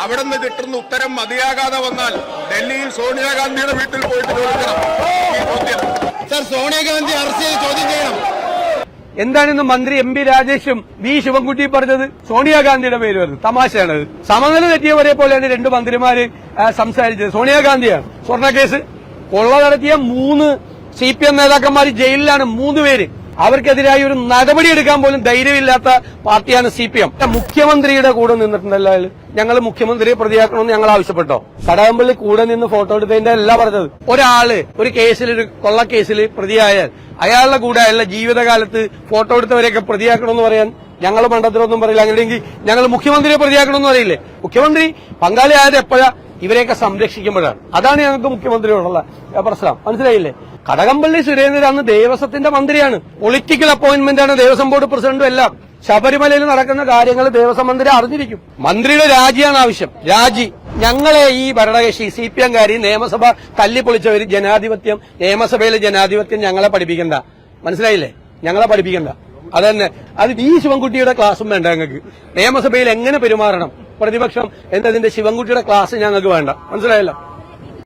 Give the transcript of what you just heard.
അവിടെ നിന്ന് കിട്ടുന്ന ഉത്തരം മതിയാകാതെ വന്നാൽ ഡൽഹിയിൽ സോണിയാഗാന്ധിയുടെ വീട്ടിൽ പോയിട്ട് ചോദിക്കണം ഈ ചോദ്യം. സർ, സോണിയാഗാന്ധി അറസ്റ്റ് ചെയ്ത് ചോദ്യം ചെയ്യണം. എന്താണെന്ന് മന്ത്രി എം പി രാജേഷും വി ശിവൻകുട്ടി പറഞ്ഞത്? സോണിയാഗാന്ധിയുടെ പേര് വരുന്നത് തമാശയാണ്. സമനില തെറ്റിയവരെ പോലെയാണ് രണ്ട് മന്ത്രിമാര് സംസാരിച്ചത്. സോണിയാഗാന്ധിയാണ് സ്വർണ്ണക്കേസ് കൊള്ള നടത്തിയ 3 CPM നേതാക്കന്മാർ ജയിലിലാണ്, 3 പേര്. അവർക്കെതിരായി ഒരു നടപടി എടുക്കാൻ പോലും ധൈര്യമില്ലാത്ത പാർട്ടിയാണ് CPM. മുഖ്യമന്ത്രിയുടെ കൂടെ നിന്നിട്ടുണ്ടല്ലോ അയാൾ. ഞങ്ങൾ മുഖ്യമന്ത്രിയെ പ്രതിയാക്കണമെന്ന് ഞങ്ങൾ ആവശ്യപ്പെട്ടോ? കടകംപള്ളി കൂടെ നിന്ന് ഫോട്ടോ എടുത്തതിന്റെ അല്ല പറഞ്ഞത്. ഒരാള് ഒരു കേസിൽ, ഒരു കൊള്ളക്കേസിൽ പ്രതിയായാൽ അയാളുടെ കൂടെ അയാളുടെ ജീവിതകാലത്ത് ഫോട്ടോ എടുത്തവരെയൊക്കെ പ്രതിയാക്കണമെന്ന് പറയാൻ ഞങ്ങൾ മണ്ടത്തിലൊന്നും പറയില്ല. അങ്ങനെയെങ്കിൽ ഞങ്ങൾ മുഖ്യമന്ത്രിയെ പ്രതിയാക്കണമെന്ന് പറയില്ലേ? മുഖ്യമന്ത്രി പങ്കാളിയായത് എപ്പോഴാ? ഇവരെയൊക്കെ സംരക്ഷിക്കുമ്പോഴാണ്. അതാണ് ഞങ്ങൾക്ക് മുഖ്യമന്ത്രിയോടുള്ള പ്രശ്നം. മനസ്സിലായില്ലേ? കടകംപള്ളി സുരേന്ദ്രൻ അന്ന് ദേവസ്വത്തിന്റെ മന്ത്രിയാണ്. പൊളിറ്റിക്കൽ അപ്പോയിന്റ്മെന്റ് ആണ്, ദേവസ്വം ബോർഡ് പ്രസിഡന്റും എല്ലാം. ശബരിമലയിൽ നടക്കുന്ന കാര്യങ്ങൾ ദേവസ്വം മന്ത്രി അറിഞ്ഞിരിക്കും. മന്ത്രിയുടെ രാജിയാണ് ആവശ്യം. രാജി. ഞങ്ങളെ ഈ ഭരണകക്ഷി CPM-കാരി നിയമസഭ തല്ലിപ്പൊളിച്ചവര് ജനാധിപത്യം, നിയമസഭയിലെ ജനാധിപത്യം ഞങ്ങളെ പഠിപ്പിക്കണ്ട. മനസ്സിലായില്ലേ? ഞങ്ങളെ പഠിപ്പിക്കണ്ട. അതന്നെ. അത് വി ശിവൻകുട്ടിയുടെ ക്ലാസ്സും വേണ്ട ഞങ്ങൾക്ക്. നിയമസഭയിൽ എങ്ങനെ പെരുമാറണം പ്രതിപക്ഷം എന്നതിന്റെ ശിവൻകുട്ടിയുടെ ക്ലാസ് ഞങ്ങൾക്ക് വേണ്ട. മനസ്സിലായല്ലോ?